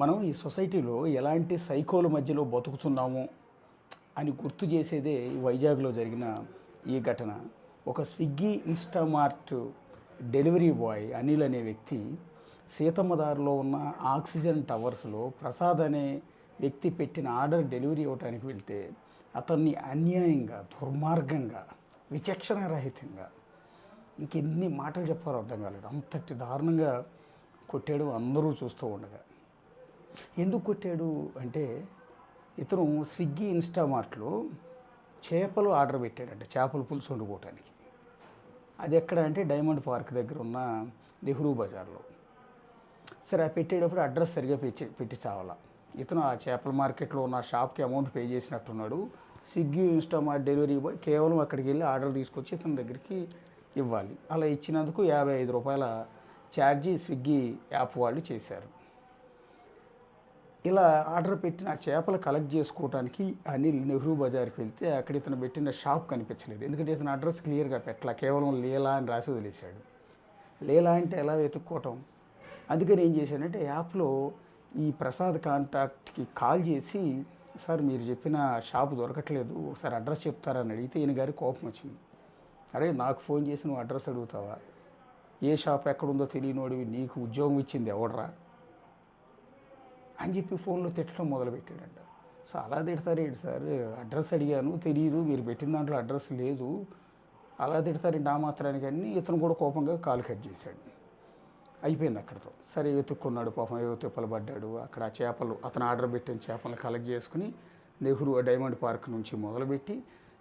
మనం ఈ సొసైటీలో ఎలాంటి సైకోల మధ్యలో బతుకుతున్నాము అని గుర్తు చేసేదే ఈ వైజాగ్లో జరిగిన ఈ ఘటన. ఒక Swiggy Instamart delivery bye Anil అనే వ్యక్తి సీతమ్మదారిలో ఉన్న ఆక్సిజన్ టవర్స్లో ప్రసాద్ అనే వ్యక్తి పెట్టిన ఆర్డర్ డెలివరీ ఇవ్వడానికి వెళ్తే అతన్ని అన్యాయంగా, దుర్మార్గంగా, విచక్షణారహితంగా ఇంకెన్ని మాటలు చెప్పారో అర్థం కాలేదు. అంతటి దారుణంగా కొట్టాడు అందరూ చూస్తూ ఉండగా. ఎందుకు కొట్టాడు అంటే, ఇతను స్విగ్గీ ఇన్స్టామార్ట్లో చేపలు ఆర్డర్ పెట్టాడంట, చేపల పులుసు వండుకోవటానికి. అది ఎక్కడ అంటే డైమండ్ పార్క్ దగ్గర ఉన్న నెహ్రూ బజార్లో. సరే, ఆ పెట్టేటప్పుడు అడ్రస్ సరిగా పెట్టి చావాలా. ఇతను ఆ చేపల మార్కెట్లో ఉన్న షాప్కి అమౌంట్ పే చేసినట్టున్నాడు. స్విగ్గీ ఇన్స్టామార్ట్ డెలివరీ బాయ్ కేవలం అక్కడికి వెళ్ళి ఆర్డర్ తీసుకొచ్చి ఇతని దగ్గరికి ఇవ్వాలి. అలా ఇచ్చినందుకు 55 రూపాయల ఛార్జీ స్విగ్గీ యాప్ వాళ్ళు చేశారు. ఇలా ఆర్డర్ పెట్టిన చేపలు కలెక్ట్ చేసుకోవడానికి అనిల్ నెహ్రూ బజార్కి వెళ్తే అక్కడ ఇతను పెట్టిన షాప్ కనిపించలేదు. ఎందుకంటే ఇతను అడ్రస్ క్లియర్గా పెట్టలా, కేవలం లీలా అని రాసి వదిలేశాడు. లీలా అంటే ఎలా వెతుక్కోవటం? అందుకని ఏం చేశానంటే, యాప్లో ఈ ప్రసాద్ కాంటాక్ట్కి కాల్ చేసి, సార్ మీరు చెప్పిన షాప్ దొరకట్లేదు, ఒకసారి అడ్రస్ చెప్తారని అడిగితే ఈయన గారి కోపం వచ్చింది. అరే, నాకు ఫోన్ చేసి నువ్వు అడ్రస్ అడుగుతావా? ఏ షాప్ ఎక్కడుందో తెలియనోడివి, నీకు ఉద్యోగం ఇచ్చింది ఎవడరా అని చెప్పి ఫోన్లో తిట్టడం మొదలుపెట్టాడంట. సో అలా తిడతారేంటి సార్, అడ్రస్ అడిగాను తెలియదు, మీరు పెట్టిన దాంట్లో అడ్రస్ లేదు, అలా తిడతారేంటి ఆ మాత్రానికి అని ఇతను కూడా కోపంగా కాల్ కట్ చేశాడు. అయిపోయింది అక్కడితో. సరే, వెతుక్కున్నాడు, పాపం ఏవో తిప్పలు పడ్డాడు. అక్కడ చేపలు, అతను ఆర్డర్ పెట్టిన చేపలను కలెక్ట్ చేసుకుని నెహ్రూ డైమండ్ పార్క్ నుంచి మొదలుపెట్టి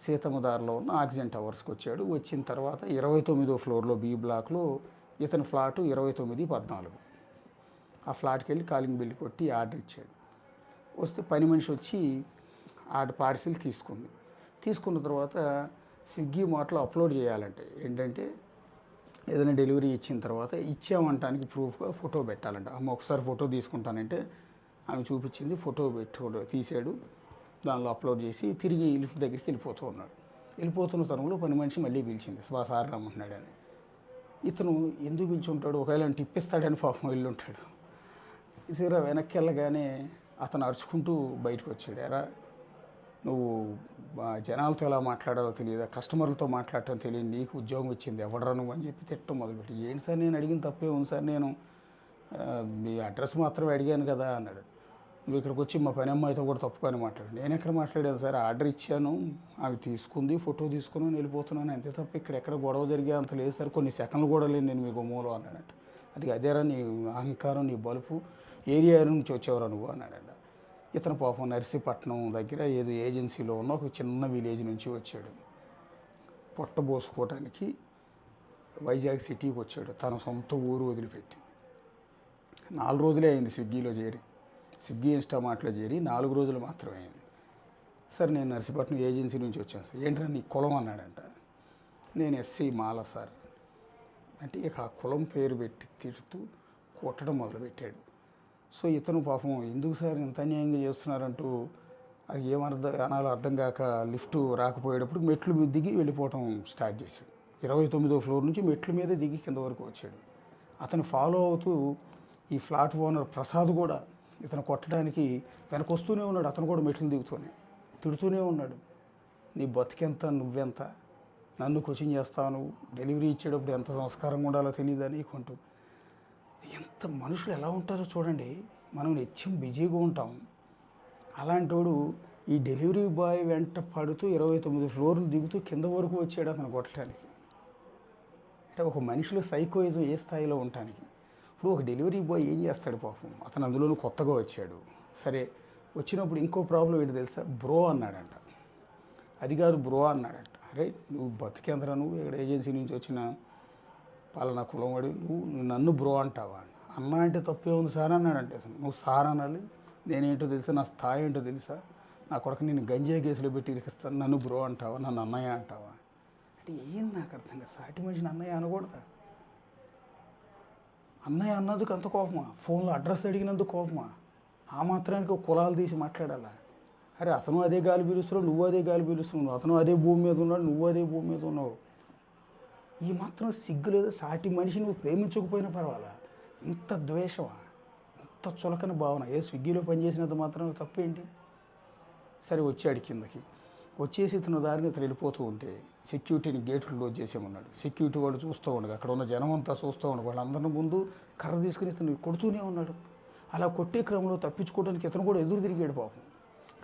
సీతమ్మదారిలో ఉన్న ఆక్సిజన్ టవర్స్కి వచ్చాడు. వచ్చిన తర్వాత 29వ ఫ్లోర్లో బి బ్లాక్లో ఇతని ఫ్లాటు 2914. ఆ ఫ్లాట్కి వెళ్ళి కాలింగ్ బిల్ కొట్టి ఆర్డర్ ఇచ్చాడు. వస్తే పని మనిషి వచ్చి ఆర్డర్ పార్సిల్ తీసుకున్న తర్వాత స్విగ్గీ మార్ట్లో అప్లోడ్ చేయాలంటే ఏంటంటే, ఏదైనా డెలివరీ ఇచ్చిన తర్వాత ఇచ్చామంటానికి ప్రూఫ్గా ఫోటో పెట్టాలంట. అమ్మ ఒకసారి ఫోటో తీసుకుంటానంటే ఆమె చూపించింది, ఫోటో తీసాడు, దానిలో అప్లోడ్ చేసి తిరిగి లిఫ్ట్ దగ్గరికి వెళ్ళిపోతున్న తరంలో పని మనిషి మళ్ళీ పిలిచింది, సార్ రమ్మంటున్నాడని. ఇతను ఎందుకు పిలిచి ఉంటాడు, ఒకవేళ టిప్ ఇస్తాడని పాపం వెళ్ళి ఉంటాడు. తీరా వెనక్కి వెళ్ళగానే అతను అరుచుకుంటూ బయటకు వచ్చాడు. ఎరా, నువ్వు జనాలతో ఎలా మాట్లాడాలో తెలియదా, కస్టమర్లతో మాట్లాడటం తెలియదు, నీకు ఉద్యోగం ఇచ్చింది ఎవడరా నువ్వు అని చెప్పి తిట్టడం మొదలుపెట్టి, ఏంటి సార్ నేను అడిగిన తప్పే ఉంది సార్, నేను మీ అడ్రస్ మాత్రమే అడిగాను కదా అన్నాడు. నువ్వు ఇక్కడికి వచ్చి మా పని అమ్మాయితో కూడా తప్పుకొని మాట్లాడు. నేను ఎక్కడ మాట్లాడాను సార్, ఆర్డర్ ఇచ్చాను, ఆమె తీసుకుంది, ఫోటో తీసుకుని వెళ్ళిపోతున్నాను, అంతే తప్ప ఎక్కడ గొడవ జరిగే అంత లేదు సార్, కొన్ని సెకండ్లు కూడా లేదు నేను మీకు మూలో అన్నాడట. అది అదేరా నీ అహంకారం, నీ బలుపు, ఏరియా నుంచి వచ్చేవరా నువ్వు అన్నాడట. ఇతను పాపం నర్సీపట్నం దగ్గర ఏదో ఏజెన్సీలో ఉన్న ఒక చిన్న విలేజ్ నుంచి వచ్చాడు. పొట్టబోసుకోవటానికి వైజాగ్ సిటీకి వచ్చాడు, తన సొంత ఊరు వదిలిపెట్టి. 4 రోజులే అయింది స్విగ్గీ ఇన్స్టామార్ట్లో చేరి 4 రోజులు మాత్రమే అయింది. సార్, నేను నర్సీపట్నం ఏజెన్సీ నుంచి వచ్చాను సార్. ఏంటంటే నీ కులం అన్నాడంట. నేను ఎస్సీ మాల సార్ అంటే, ఇక ఆ కులం పేరు పెట్టి తిడుతూ కొట్టడం మొదలుపెట్టాడు. సో ఇతను పాపం ఎందుకు సార్ ఇంత అన్యాయంగా చేస్తున్నారంటూ అది అనాలో అర్థం కాక లిఫ్ట్ రాకపోయేటప్పుడు మెట్లు దిగి వెళ్ళిపోవటం స్టార్ట్ చేశాడు. 29వ ఫ్లోర్ నుంచి మెట్ల మీద దిగి కింద వరకు వచ్చాడు. అతను ఫాలో అవుతూ ఈ ఫ్లాట్ ఓనర్ ప్రసాద్ కూడా ఇతను కొట్టడానికి వెనక వస్తూనే ఉన్నాడు. అతను కూడా మెట్లు దిగుతూనే తిడుతూనే ఉన్నాడు, నీ బతికెంత, నువ్వెంత, నన్ను కోచింగ్ చేస్తాను, డెలివరీ ఇచ్చేటప్పుడు ఎంత సంస్కారంగా ఉండాలో తెలియదా నీకుంటూ. ఎంత మనుషులు ఎలా ఉంటారో చూడండి. మనం నిత్యం బిజీగా ఉంటాం, అలాంటోడు ఈ డెలివరీ బాయ్ వెంట పడుతూ 29 ఫ్లోర్లు దిగుతూ కింద వరకు వచ్చాడు అతను కొట్టడానికి. అంటే ఒక మనిషిలో సైకోయిజం ఏ స్థాయిలో ఉండటానికి. ఇప్పుడు ఒక డెలివరీ బాయ్ ఏం చేస్తాడు పాపం, అతను అందులోనూ కొత్తగా వచ్చాడు. సరే, వచ్చినప్పుడు ఇంకో ప్రాబ్లం ఏంటి తెలుసా, బ్రో అన్నాడంట. అది కాదు బ్రో అన్నాడంట. అరే, నువ్వు బతికేంద్రా, నువ్వు ఇక్కడ ఏజెన్సీ నుంచి వచ్చిన పలానా కులం వాడి, నువ్వు నన్ను బ్రో అంటావా? అన్న అంటే తప్పే ఉంది సార్ అన్నాడంటే. అసలు నువ్వు సార్ అనాలి, నేనేంటో తెలుసా, నా స్థాయి ఏంటో తెలుసా, నా కొడుకు నేను గంజాయి కేసులో పెట్టి ఇరికిస్తాను, నన్ను బ్రో అంటావా, నన్ను అన్నయ్య అంటావా అంటే ఏం నాకు అర్థం కాదు. సాటి మనిషిని అన్నయ్య అనకూడదా? అన్నయ్య అన్నందుకు అంత కోపమా? ఫోన్లో అడ్రస్ అడిగినందుకు కోపమా? ఆ మాత్రానికి కులాలు తీసి మాట్లాడాలా? అరే, అతను అదే గాలి పీలుస్తున్నావు, నువ్వు అదే గాలి పీలుస్తున్నావు, అతను అదే భూమి మీద ఉన్నాడు, నువ్వు అదే భూమి మీద ఉన్నావు. ఈ మాత్రం సిగ్గు లేదు? సాటి మనిషి నువ్వు ప్రేమించకపోయినా పర్వాలా, ఇంత ద్వేషమా, ఇంత ఇంత చులకన భావన. స్విగ్గీలో పనిచేసినంత మాత్రం తప్పేంటి? సరే వచ్చాడు కిందకి, వచ్చేసి ఇతను దారిని ఇతను వెళ్ళిపోతూ ఉంటే సెక్యూరిటీని గేట్లు క్లోజ్ చేసేమన్నాడు. సెక్యూరిటీ వాడు చూస్తూ ఉండగా అక్కడ ఉన్న జనం అంతా చూస్తూ ఉండగా వాళ్ళందరిని ముందు కర్ర తీసుకుని ఇతను కొడుతూనే ఉన్నాడు. అలా కొట్టే క్రమంలో తప్పించుకోవడానికి ఇతను కూడా ఎదురు తిరిగాడు పాపం.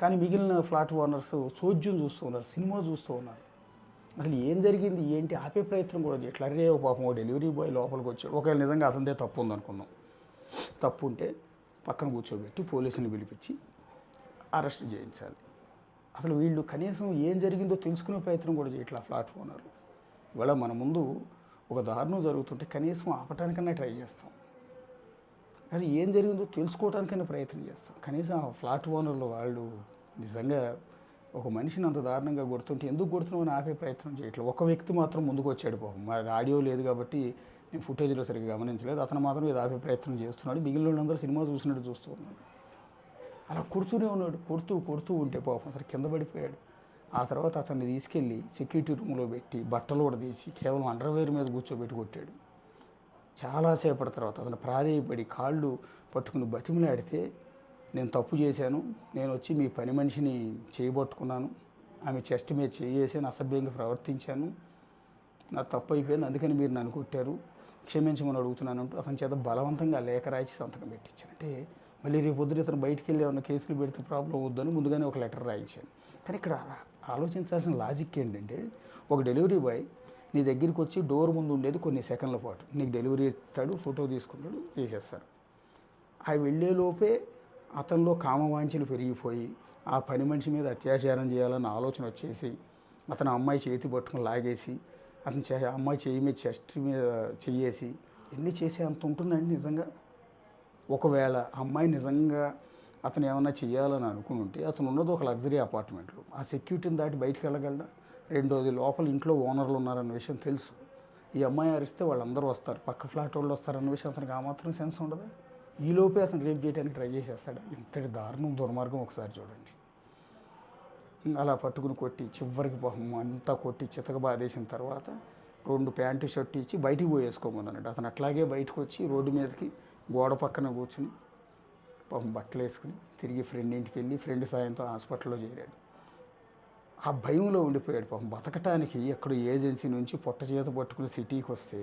కానీ మిగిలిన ఫ్లాట్ ఓనర్స్ చోద్యం చూస్తూ ఉన్నారు, సినిమా చూస్తూ ఉన్నారు. అసలు ఏం జరిగింది ఏంటి ఆపే ప్రయత్నం కూడా చేయట్లా. అరే పాపం ఓ డెలివరీ బాయ్ లోపలికి వచ్చాడు. ఒకవేళ నిజంగా అతనిదే తప్పు ఉందనుకుందాం. తప్పు ఉంటే పక్కన కూర్చోబెట్టి పోలీసుని పిలిపించి అరెస్ట్ చేయించాలి. అసలు వీళ్ళు కనీసం ఏం జరిగిందో తెలుసుకునే ప్రయత్నం కూడా చేయట్లా ఫ్లాట్ ఓనర్లు. ఇవాళ మన ముందు ఒక దారుణం జరుగుతుంటే కనీసం ఆపటానికన్నా ట్రై చేస్తాం, అది ఏం జరిగిందో తెలుసుకోవడానికైనా ప్రయత్నం చేస్తాం. కనీసం ఆ ఫ్లాట్ ఓనర్లు వాళ్ళు నిజంగా ఒక మనిషిని అంత దారుణంగా కొడుతుంటే ఎందుకు కొడుతున్నావు అని ఆపే ప్రయత్నం చేయట్లేదు. ఒక వ్యక్తి మాత్రం ముందుకు వచ్చాడు పాపం. మరి ఆడియో లేదు కాబట్టి నేను ఫుటేజ్లో సరిగ్గా గమనించలేదు. అతను మాత్రం ఇది ఆపే ప్రయత్నం చేస్తున్నాడు. మిగిలిన వాళ్ళందరూ సినిమా చూసినట్టు చూస్తూ ఉన్నాడు. అలా కొడుతూనే ఉన్నాడు. కొడుతూ ఉంటే పాపం అతను కింద పడిపోయాడు. ఆ తర్వాత అతన్ని తీసుకెళ్ళి సెక్యూరిటీ రూమ్లో పెట్టి బట్టలు కూడా తీసి కేవలం అండర్వేర్ మీద కూర్చోబెట్టి కొట్టాడు. చాలాసేపటి తర్వాత అతను ప్రాధేయపడి కాళ్ళు పట్టుకుని బతిమలాడితే, నేను తప్పు చేశాను, నేను వచ్చి మీ పని మనిషిని చేయబట్టుకున్నాను, ఆమె చెస్ట్ మీద చేయేసాను, అసభ్యంగా ప్రవర్తించాను, నా తప్పు అయిపోయింది, అందుకని మీరు నన్ను కొట్టారు, క్షమించమని అడుగుతున్నాను అంటూ అతని చేత బలవంతంగా లేఖ రాయించి సంతకం పెట్టించాను. అంటే మళ్ళీ రేపు పొద్దున ఇతను బయటికి వెళ్ళి ఏమన్నా కేసులు పెడితే ప్రాబ్లం అవుద్దని ముందుగానే ఒక లెటర్ రాయించాను. కానీ ఇక్కడ ఆలోచించాల్సిన లాజిక్ ఏంటంటే, ఒక డెలివరీ బాయ్ నీ దగ్గరికి వచ్చి డోర్ ముందు ఉండేది కొన్ని సెకండ్ల పాటు, నీకు డెలివరీ ఇస్తాడు, ఫోటో తీసుకుంటాడు, చేసేస్తారు. ఆ వెళ్ళేలోపే అతనిలో కామవాంఛలు పెరిగిపోయి ఆ పని మనిషి మీద అత్యాచారం చేయాలన్న ఆలోచన వచ్చేసి అతను అమ్మాయి చేతి పట్టుకుని లాగేసి అతని అమ్మాయి చెయ్యి మీద చెస్ట్ మీద చెయ్యేసి ఎన్ని చేసే అంత ఉంటుందండి నిజంగా. ఒకవేళ అమ్మాయి నిజంగా అతను ఏమన్నా చేయాలని అనుకుని ఉంటే అతను ఉన్నది ఒక లగ్జరీ అపార్ట్మెంట్లో, ఆ సెక్యూరిటీని దాటి బయటికి వెళ్ళగలడా? రెండోది లోపల ఇంట్లో ఓనర్లు ఉన్నారన్న విషయం తెలుసు. ఈ అమ్మాయి అరిస్తే వాళ్ళందరూ వస్తారు, పక్క ఫ్లాట్ వాళ్ళు వస్తారన్న విషయం అతనికి ఆ మాత్రం సెన్స్ ఉండదు. ఈలోపే అతను రేప్ చేయడానికి ట్రై చేసేస్తాడు. ఇంతటి దారుణం దుర్మార్గం ఒకసారి చూడండి. అలా పట్టుకుని కొట్టి చివరికి అంతా కొట్టి చితక బాధేసిన తర్వాత 2 ప్యాంటు షర్ట్ ఇచ్చి బయటికి పోయేసుకోమన్నాడు. అతను అట్లాగే బయటకు వచ్చి రోడ్డు మీదకి గోడ పక్కన కూర్చుని బట్టలు వేసుకుని తిరిగి ఫ్రెండ్ ఇంటికి వెళ్ళి ఫ్రెండ్ సాయంతో హాస్పిటల్లో చేరాడు. ఆ భయంలో ఉండిపోయాడు బతకటానికి. ఎక్కడో ఏజెన్సీ నుంచి పొట్ట చేత పట్టుకుని సిటీకి వస్తే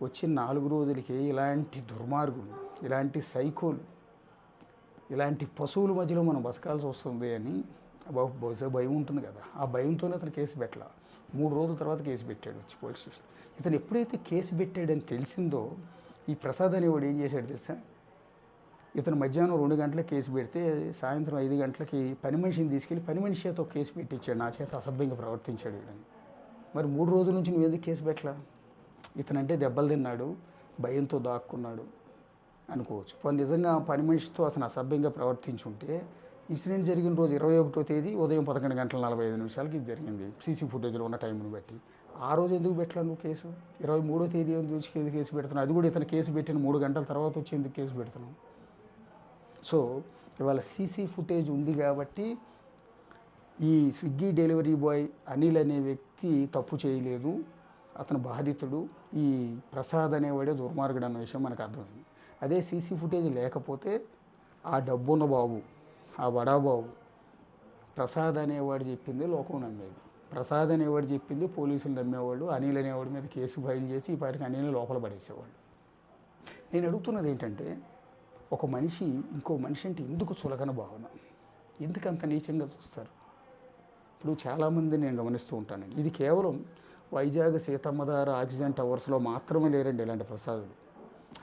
వచ్చిన 4 రోజులకి ఇలాంటి దుర్మార్గులు, ఇలాంటి సైకోలు, ఇలాంటి పశువుల మధ్యలో మనం బతకాల్సి వస్తుంది అని బహుశా భయం ఉంటుంది కదా. ఆ భయంతోనే అతను కేసు పెట్టాల. 3 రోజుల తర్వాత కేసు పెట్టాడు వచ్చి పోలీస్ స్టేషన్. ఇతను ఎప్పుడైతే కేసు పెట్టాడని తెలిసిందో ఈ ప్రసాద్ అనేవాడు ఏం చేశాడు తెలుసా, ఇతను మధ్యాహ్నం 2 గంటలకు కేసు పెడితే సాయంత్రం 5 గంటలకి పని మనిషిని తీసుకెళ్ళి పని మనిషి చేత ఒక కేసు పెట్టించాడు, నా చేత అసభ్యంగా ప్రవర్తించాడు వీడని. మరి 3 రోజుల నుంచి నువ్వు ఎందుకు కేసు పెట్టలా? ఇతనంటే దెబ్బలు తిన్నాడు, భయంతో దాక్కున్నాడు అనుకోవచ్చు. పోనీ నిజంగా పని మనిషితో అతను అసభ్యంగా ప్రవర్తించుంటే ఇన్సిడెంట్ జరిగిన రోజు 21వ తేదీ ఉదయం 11:45 ఇది జరిగింది, సీసీ ఫుటేజ్లో ఉన్న టైంని బట్టి. ఆ రోజు ఎందుకు పెట్టలా నువ్వు కేసు? 23వ తేదీ ఎందుకు కేసు పెడుతున్నావు? అది కూడా ఇతను కేసు పెట్టిన 3 గంటల తర్వాత వచ్చి ఎందుకు కేసు పెడుతున్నావు? సో ఇవాళ సీసీ ఫుటేజ్ ఉంది కాబట్టి ఈ స్విగ్గీ డెలివరీ బాయ్ అనిల్ అనే వ్యక్తి తప్పు చేయలేదు, అతను బాధితుడు, ఈ ప్రసాద్ అనేవాడే దుర్మార్గుడు అన్న విషయం మనకు అర్థమైంది. అదే సీసీ ఫుటేజ్ లేకపోతే ఆ డబ్బున్న బాబు, ఆ బడాబాబు ప్రసాద్ అనేవాడు చెప్పింది లోకం నమ్మేది, ప్రసాద్ అనేవాడు చెప్పింది పోలీసులు నమ్మేవాళ్ళు, అనిల్ అనేవాడి మీద కేసు ఫైల్ చేసి ఈ పాటికి అనిల్ని లోపల పడేసేవాళ్ళు. నేను అడుగుతున్నది ఏంటంటే, ఒక మనిషి ఇంకో మనిషి అంటే ఎందుకు చులకన భావన, ఎందుకు అంత నీచంగా చూస్తారు? ఇప్పుడు చాలామంది నేను గమనిస్తూ ఉంటాను, ఇది కేవలం వైజాగ్ సీతమ్మధార ఆక్సిజన్ టవర్స్లో మాత్రమే లేరండి ఇలాంటి ప్రసాదులు.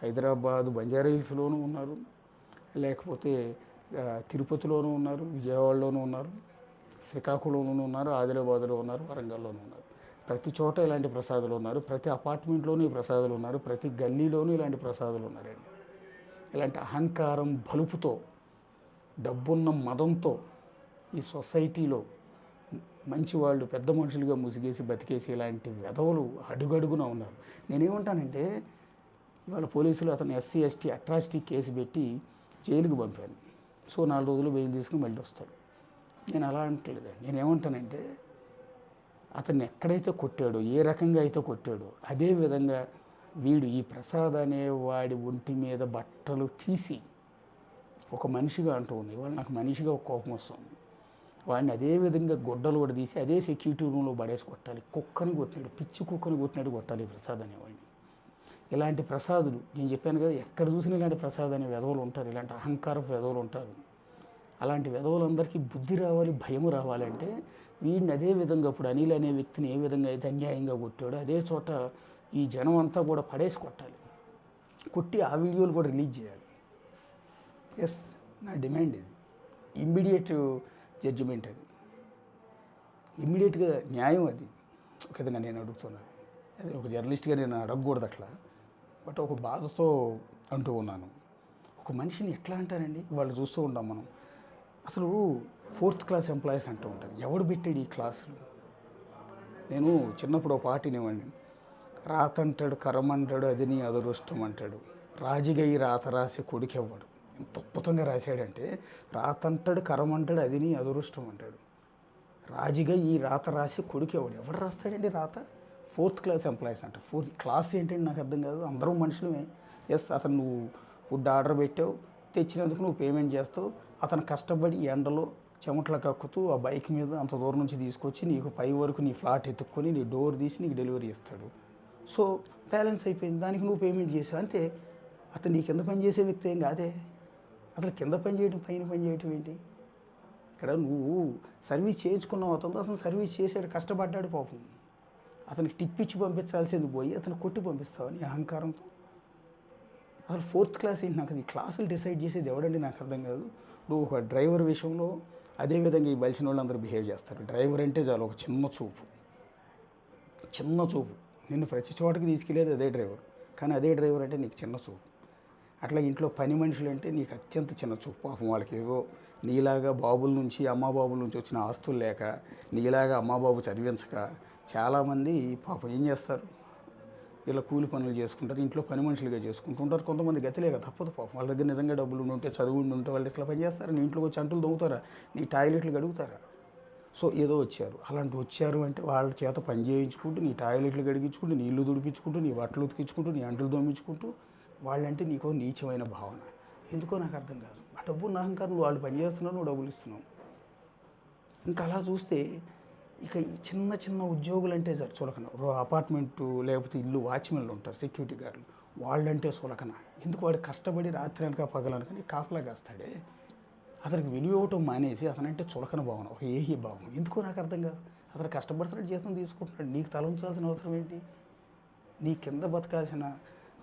హైదరాబాద్ బంజారా హిల్స్లోనూ ఉన్నారు, లేకపోతే తిరుపతిలోనూ ఉన్నారు, విజయవాడలోనూ ఉన్నారు, శ్రీకాకుళంలోనూ ఉన్నారు, ఆదిలాబాద్లో ఉన్నారు, వరంగల్లోనూ ఉన్నారు. ప్రతి చోట ఇలాంటి ప్రసాదులు ఉన్నారు, ప్రతి అపార్ట్మెంట్లోనూ ఈ ప్రసాదులు ఉన్నారు, ప్రతి గల్లీలోనూ ఇలాంటి ప్రసాదులు ఉన్నారండి. ఇలాంటి అహంకారం బలుపుతో, డబ్బున్న మదంతో ఈ సొసైటీలో మంచి వాళ్ళు పెద్ద మనుషులుగా ముసిగేసి బతికేసి ఇలాంటి వెధవలు అడుగడుగున ఉన్నారు. నేనేమంటానంటే, ఇవాళ పోలీసులు అతను ఎస్సీ ఎస్టీ అట్రాసిటీ కేసు పెట్టి జైలుకి పంపాను. సో 4 రోజులు బెయిల్ తీసుకుని మళ్ళీ వస్తాడు. నేను అలా అంటలేదండి. నేనేమంటానంటే, అతన్ని ఎక్కడైతే కొట్టాడో, ఏ రకంగా అయితే కొట్టాడో అదే విధంగా వీడు ఈ ప్రసాద్ అనేవాడి ఒంటి మీద బట్టలు తీసి ఒక మనిషిగా అంటూ ఉంది. ఇవాళ నాకు మనిషిగా ఒక కోపం వస్తుంది. వాడిని అదే విధంగా గొడ్డలు కూడా తీసి అదే సెక్యూరిటీ రూమ్లో పడేసి కొట్టాలి. కుక్కని కొట్టినాడు, పిచ్చి కుక్కని కొట్టినాడు కొట్టాలి ప్రసాద్ అనేవాడిని. ఇలాంటి ప్రసాదులు నేను చెప్పాను కదా, ఎక్కడ చూసినా ఇలాంటి ప్రసాద్ అనే వెధవలు ఉంటారు, ఇలాంటి అహంకారపు వెధవలు ఉంటారు. అలాంటి వెధవలందరికీ బుద్ధి రావాలి, భయం రావాలంటే వీడిని అదే విధంగా ఇప్పుడు అనిల్ అనే వ్యక్తిని ఏ విధంగా అయితే అన్యాయంగా కొట్టాడో అదే చోట ఈ జనం అంతా కూడా పడేసి కొట్టాలి. కొట్టి ఆ వీడియోలు కూడా రిలీజ్ చేయాలి. ఎస్, నా డిమాండ్ ఇది. ఇమ్మీడియట్ జడ్జిమెంట్ అది, ఇమ్మీడియట్గా న్యాయం అది. ఒక విధంగా నేను అడుగుతున్నాను, అదే ఒక జర్నలిస్ట్గా నేను అడగకూడదు అట్లా, బట్ ఒక బాధతో అంటూ ఉన్నాను. ఒక మనిషిని ఎట్లా అంటారండి, వాళ్ళు చూస్తూ ఉంటాం మనం. అసలు 4th క్లాస్ ఎంప్లాయీస్ అంటూ ఉంటారు. ఎవడు పెట్టాడు ఈ క్లాసులు? నేను చిన్నప్పుడు ఒక పాట వినేవాడిని. రాతంటాడు కరమంటాడు అది నీ అదృష్టం అంటాడు, రాజిగై రాత రాసి కొడుకెవ్వడు. ఎంత అద్భుతంగా రాశాడంటే, రాతంటాడు కరమంటాడు అది నీ అదృష్టం అంటాడు, రాజిగా ఈ రాత రాసి కొడుకెవ్వడు. ఎవడు రాస్తాడండి రాత? 4th క్లాస్ ఎంప్లాయీస్ అంట. 4th క్లాస్ ఏంటంటే నాకు అర్థం కాదు. అందరూ మనుషులమే. ఎస్, అతను నువ్వు ఫుడ్ ఆర్డర్ పెట్టావు, తెచ్చినందుకు నువ్వు పేమెంట్ చేస్తావు. అతను కష్టపడి ఎండలో చెమటలు కక్కుతూ ఆ బైక్ మీద అంత దూరం నుంచి తీసుకొచ్చి నీకు పై వరకు నీ ఫ్లాట్ ఎత్తుక్కొని నీ డోర్ తీసి నీకు డెలివరీ ఇస్తాడు. సో బ్యాలెన్స్ అయిపోయింది, దానికి నువ్వు పేమెంట్ చేసావు అంతే. అతను నీ కింద పని చేసే వ్యక్తి ఏం కాదే. అసలు కింద పని చేయడం పైన పని చేయటం ఏంటి? ఇక్కడ నువ్వు సర్వీస్ చేయించుకున్నావు, అతను అసలు సర్వీస్ చేసాడు, కష్టపడ్డాడు పాపం. అతనికి టిప్ ఇచ్చి పంపించాల్సింది పోయి అతను కొట్టి పంపిస్తావని అహంకారంతో. అసలు 4th క్లాస్ ఏంటి? నాకు అది క్లాసులు డిసైడ్ చేసేది ఎవడండి నాకు అర్థం కాదు. నువ్వు ఒక డ్రైవర్ విషయంలో అదేవిధంగా ఈ బలిసిన వాళ్ళందరూ బిహేవ్ చేస్తారు. డ్రైవర్ అంటే చాలు ఒక చిన్న చూపు, చిన్న చూపు. నిన్ను ప్రతి చోటకి తీసుకెళ్ళేది అదే డ్రైవర్, కానీ అదే డ్రైవర్ అంటే నీకు చిన్న చూపు. అట్లా ఇంట్లో పని మనుషులు అంటే నీకు అత్యంత చిన్న చూపు. పాపం వాళ్ళకి ఏదో నీలాగా బాబుల నుంచి అమ్మాబాబుల నుంచి వచ్చిన ఆస్తులు లేక, నీలాగా అమ్మాబాబు చదివించక చాలామంది పాపం ఏం చేస్తారు, ఇలా కూలి పనులు చేసుకుంటారు, ఇంట్లో పని మనుషులుగా చేసుకుంటుంటారు. కొంతమంది గతిలేక తప్పదు పాపం. వాళ్ళ దగ్గర నిజంగా డబ్బులు ఉంటే, చదువు ఉంటే వాళ్ళు ఇట్లా పని చేస్తారు. నీ ఇంట్లోకి వచ్చి అంటులు దొంగతారా, నీ టాయిలెట్లు గడుగుతారా? సో ఏదో వచ్చారు, అలాంటి వచ్చారు అంటే వాళ్ళ చేత పని చేయించుకుంటూ, నీ టాయిలెట్లు గడిగించుకుంటూ, నీళ్లు దుడిపించుకుంటూ, నీ బట్టలు ఉతికించుకుంటూ, నీ అంటులు దొమ్మించుకుంటూ, వాళ్ళంటే నీకో నీచమైన భావన. ఎందుకో నాకు అర్థం కాదు. ఆ డబ్బు నా అహంకారం. వాళ్ళు పని చేస్తున్నావు, నువ్వు డబ్బులు ఇస్తున్నావు. ఇంకా అలా చూస్తే ఇక ఈ చిన్న చిన్న ఉద్యోగులు అంటే చులకన. అపార్ట్మెంటు లేకపోతే ఇల్లు వాచ్మెన్లు ఉంటారు, సెక్యూరిటీ గార్డులు, వాళ్ళంటే చులకన. ఎందుకు? వాడు కష్టపడి రాత్రి అనక పగలనుకని కాపలా కాస్తాడే, అతనికి విలువ ఇవ్వటం మానేసి అతనంటే చులకన భావన, ఒక ఏహి భావం. ఎందుకో నాకు అర్థం కాదు. అతను కష్టపడుతున్నాడు, జీతం తీసుకుంటున్నాడు, నీకు తల ఉంచాల్సిన అవసరం ఏంటి? నీ కింద బతకాల్సిన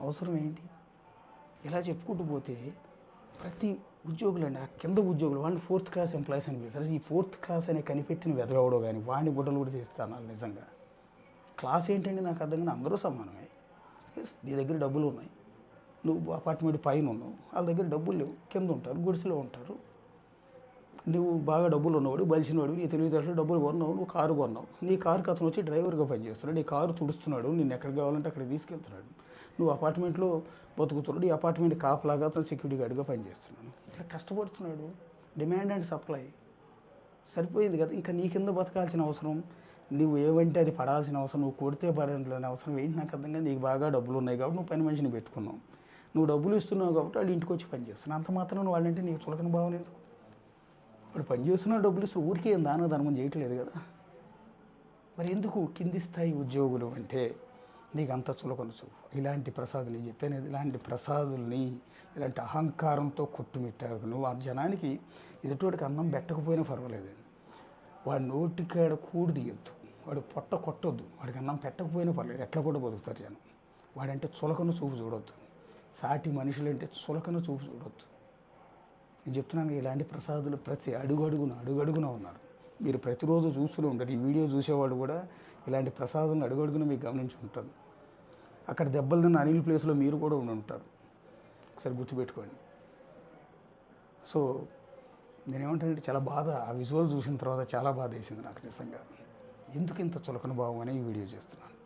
అవసరం ఏంటి? ఇలా చెప్పుకుంటూ పోతే ప్రతి ఉద్యోగులు అండి, ఆ కింద ఉద్యోగులు వాళ్ళని 4th క్లాస్ ఎంప్లాయీస్ అని పిలుస్తారు. ఈ 4th క్లాస్ అనే కనిపెట్టిన వెదవడో కానీ వాడిని గుడ్డలు కూడా తీస్తాను నిజంగా. క్లాస్ ఏంటండి నాకు అర్థం కానీ అందరూ సమానమే. ఎస్, నీ దగ్గర డబ్బులు ఉన్నాయి, నువ్వు అపార్ట్మెంట్ పైన ఉన్నావు, వాళ్ళ దగ్గర డబ్బులు లేవు, కింద ఉంటారు, గుడిసెలో ఉంటారు. నువ్వు బాగా డబ్బులు ఉన్నవాడు, బలిసినవాడు, నీ తెలివితేటలు డబ్బులు కొన్నావు, నువ్వు కారు కొన్నావు, నీ కారుకి అతను వచ్చి డ్రైవర్గా పనిచేస్తున్నాడు, నీ కారు తుడుస్తున్నాడు, నిన్ను ఎక్కడికి కావాలంటే అక్కడికి తీసుకెళ్తున్నాడు. నువ్వు అపార్ట్మెంట్లో బతుకుతున్నాడు, ఈ అపార్ట్మెంట్ కాపలాగా అతను సెక్యూరిటీ గార్డ్గా పనిచేస్తున్నాడు. ఇక్కడ కష్టపడుతున్నాడు, డిమాండ్ అండ్ సప్లై సరిపోయింది కదా. ఇంకా నీ కింద బతకాల్సిన అవసరం, నువ్వు ఏమంటే అది పడాల్సిన అవసరం, నువ్వు కొడితే పడాలని అవసరం ఏంటి నాకు అర్థం కాదు. నీకు బాగా డబ్బులు ఉన్నాయి కాబట్టి నువ్వు పని మనిషిని పెట్టుకున్నావు, నువ్వు డబ్బులు ఇస్తున్నావు కాబట్టి వాళ్ళు ఇంటికి వచ్చి పని చేస్తున్నావు. అంత మాత్రం వాళ్ళంటే నీకు చులకన భావన ఎందుకు? వాడు పని చేస్తున్నావు, డబ్బులు ఇస్తూ ఊరికే ఏం దాన ధర్మం చేయట్లేదు కదా. మరి ఎందుకు కింది స్థాయి ఉద్యోగులు అంటే నీకు అంత చులకన చూపు? ఇలాంటి ప్రసాదులు నేను చెప్పాను, ఇలాంటి ప్రసాదుల్ని ఇలాంటి అహంకారంతో కొట్టుమిట్టారు. నువ్వు ఆ జనానికి ఎదుటివాడికి అన్నం పెట్టకపోయినా పర్వాలేదు, వాడి నోటికాడ కూడు తీయొద్దు, వాడు పొట్ట కొట్టొద్దు, వాడికి అన్నం పెట్టకపోయినా పర్లేదు, ఎట్లా కూడా బతుకుతారు జనం. వాడంటే చులకన చూపు చూడొద్దు, సాటి మనుషులంటే చులకన చూపు చూడొద్దు. నేను చెప్తున్నాను, ఇలాంటి ప్రసాదులు ప్రతి అడుగడుగున ఉన్నారు. మీరు ప్రతిరోజు చూస్తూనే ఉంటారు. ఈ వీడియో చూసేవాళ్ళు కూడా ఇలాంటి ప్రసాదులను అడుగడుగున మీకు గమనించి ఉంటారు. అక్కడ దెబ్బలు తిన్న అనిల్ ప్లేస్లో మీరు కూడా ఉండి ఉంటారు, ఒకసారి గుర్తుపెట్టుకోండి. సో నేనేమంటానంటే చాలా బాధ, ఆ విజువల్ చూసిన తర్వాత చాలా బాధ వేసింది నాకు నిజంగా. ఎందుకు ఇంత చులకన భావం అనే ఈ వీడియో చేస్తున్నాను.